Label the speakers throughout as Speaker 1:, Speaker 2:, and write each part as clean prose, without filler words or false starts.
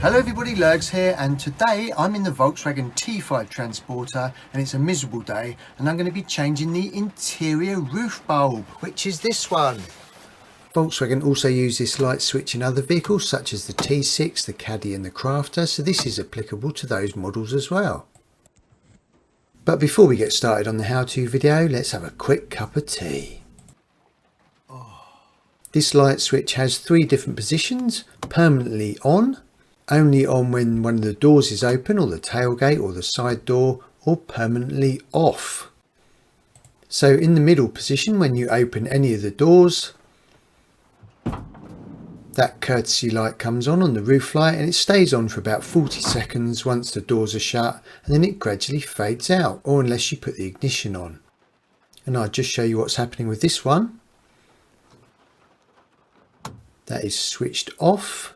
Speaker 1: Hello everybody, Lurgs here, and today I'm in the Volkswagen T5 Transporter and it's a miserable day and I'm going to be changing the interior roof bulb, which is this one. Volkswagen also use this light switch in other vehicles such as the T6, the Caddy and the Crafter, so this is applicable to those models as well. But before we get started on the how-to video, let's have a quick cup of tea. This light switch has 3 different positions: permanently on, only on when one of the doors is open or the tailgate or the side door, or permanently off. So in the middle position, when you open any of the doors, that courtesy light comes on the roof light, and it stays on for about 40 seconds once the doors are shut, and then it gradually fades out, or unless you put the ignition on. And I'll just show you what's happening with this one. That is switched off.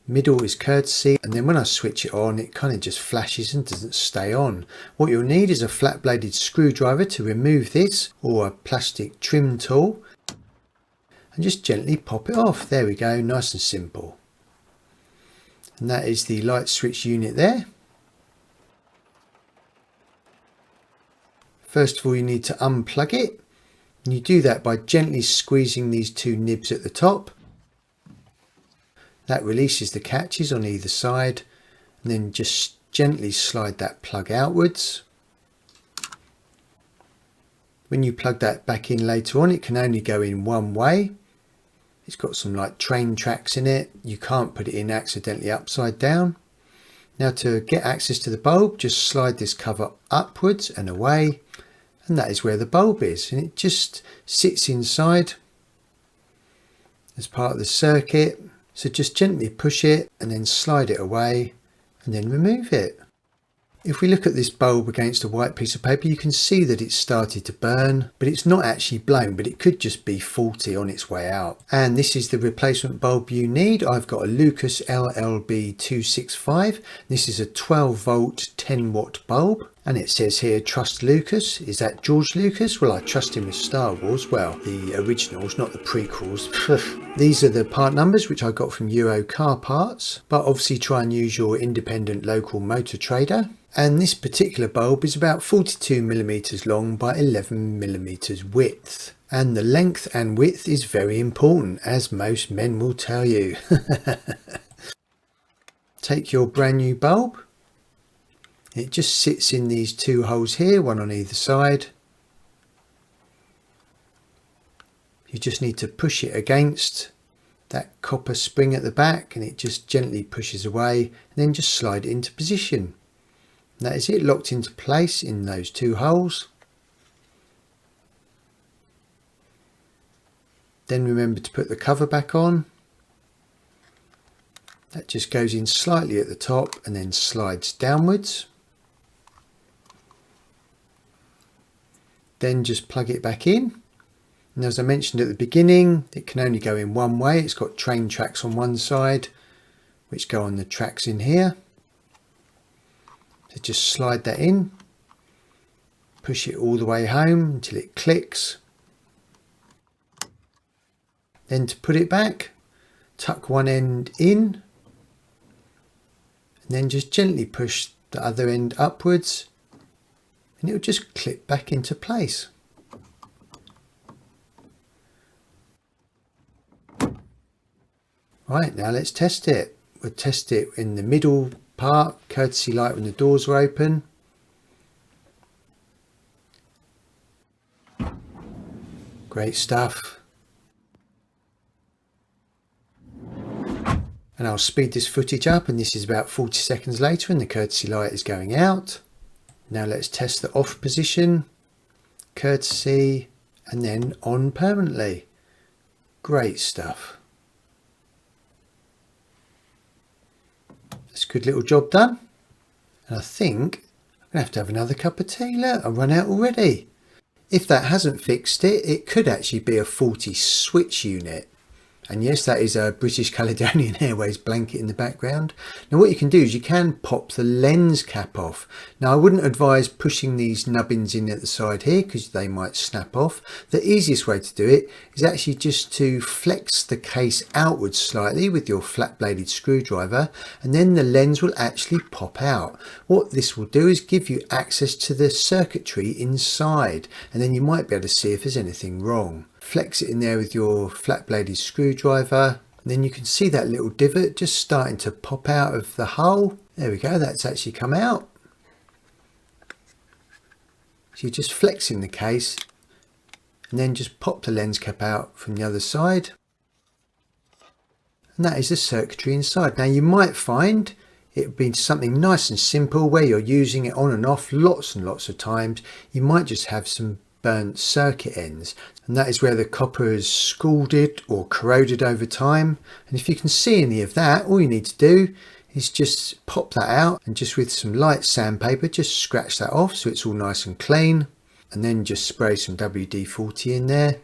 Speaker 1: Middle is courtesy, and then when I switch it on, it kind of just flashes and doesn't stay on. What you'll need is a flat bladed screwdriver to remove this, or a plastic trim tool, and just gently pop it off. There we go, nice and simple. And that is the light switch unit there. First of all, you need to unplug it, and you do that by gently squeezing these 2 nibs at the top. That releases the catches on either side, and then just gently slide that plug outwards. When you plug that back in later on, it can only go in one way. It's got some like train tracks in it. You can't put it in accidentally upside down. Now to get access to the bulb, just slide this cover upwards and away, and that is where the bulb is, and it just sits inside as part of the circuit. So just gently push it and then slide it away and then remove it. If we look at this bulb against a white piece of paper, you can see that it's started to burn, but it's not actually blown, but it could just be faulty on its way out. And this is the replacement bulb you need. I've got a Lucas LLB265. This is a 12 volt 10 watt bulb. And it says here, trust Lucas. Is that George Lucas? Well, I trust him with Star Wars. Well, the originals, not the prequels. These are the part numbers which I got from Euro Car Parts, but obviously try and use your independent local motor trader. And this particular bulb is about 42mm long by 11mm width. And the length and width is very important, as most men will tell you. Take your brand new bulb. It just sits in these 2 holes here, one on either side. You just need to push it against that copper spring at the back, and it just gently pushes away, and then just slide it into position. And that is it, locked into place in those 2 holes. Then remember to put the cover back on. That just goes in slightly at the top and then slides downwards. Then just plug it back in, and as I mentioned at the beginning, it can only go in one way. It's got train tracks on one side which go on the tracks in here. So just slide that in, push it all the way home until it clicks. Then to put it back, tuck one end in and then just gently push the other end upwards, and it'll just clip back into place. Right, now let's test it. We'll test it in the middle part, courtesy light when the doors are open. Great stuff. And I'll speed this footage up, and this is about 40 seconds later and the courtesy light is going out. Now let's test the off position, courtesy, and then on permanently. Great stuff. That's a good little job done. And I think I'm going to have another cup of tea. Look, I've run out already. If that hasn't fixed it, it could actually be a faulty switch unit. And yes, that is a British Caledonian Airways blanket in the background. Now what you can do is you can pop the lens cap off. Now I wouldn't advise pushing these nubbins in at the side here because they might snap off. The easiest way to do it is actually just to flex the case outwards slightly with your flat bladed screwdriver, and then the lens will actually pop out. What this will do is give you access to the circuitry inside, and then you might be able to see if there's anything wrong. Flex it in there with your flat bladed screwdriver, and then you can see that little divot just starting to pop out of the hole. There we go, that's actually come out. So you're just flexing the case and then just pop the lens cap out from the other side, and that is the circuitry inside. Now you might find it would be something nice and simple where you're using it on and off lots and lots of times. You might just have some burnt circuit ends, and that is where the copper is scalded or corroded over time. And if you can see any of that, all you need to do is just pop that out and just with some light sandpaper just scratch that off so it's all nice and clean, and then just spray some WD-40 in there,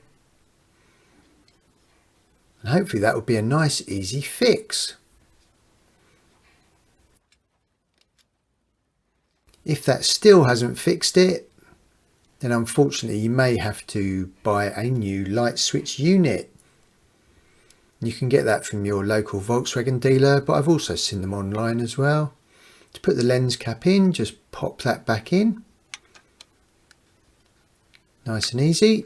Speaker 1: and hopefully that will be a nice easy fix. If that still hasn't fixed it, then unfortunately you may have to buy a new light switch unit. You can get that from your local Volkswagen dealer, but I've also seen them online as well. To put the lens cap in, just pop that back in. Nice and easy.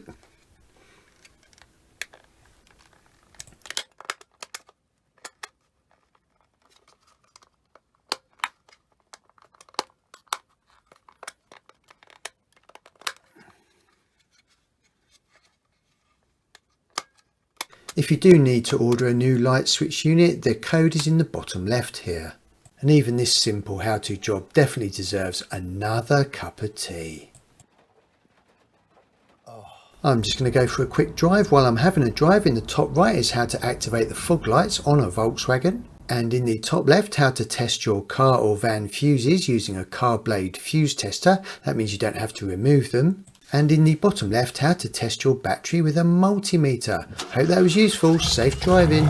Speaker 1: If you do need to order a new light switch unit, the code is in the bottom left here. And even this simple how-to job definitely deserves another cup of tea. I'm just going to go for a quick drive. While I'm having a drive, in the top right is how to activate the fog lights on a Volkswagen. And in the top left, how to test your car or van fuses using a car blade fuse tester. That means you don't have to remove them. And in the bottom left, how to test your battery with a multimeter. Hope that was useful. Safe driving.